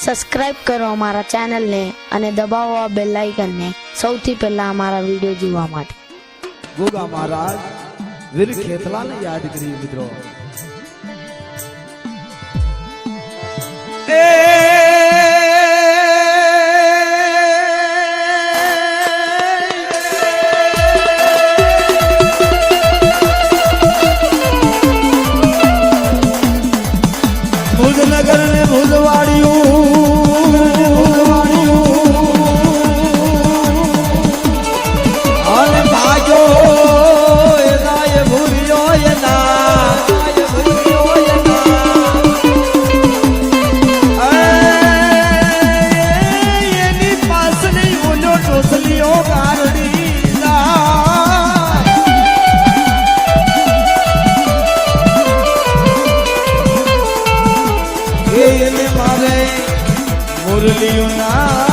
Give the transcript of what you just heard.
Subscribe કરો અમારા ચેનલને અને દબાવો આ બેલ આઇકનને સૌથી પહેલા અમારા વિડિયો જોવા માટે। ગોગા મહારાજ વીર ખેતલાને યાદ કરી મિત્રો। ભુજનગર ને ભુજવાડિયું અને ભાગ્યો એનાય ભૂલ્યો એની પાસની ઓલો ટોસલીઓ ગારડી એને મારે મુરલીઓ ના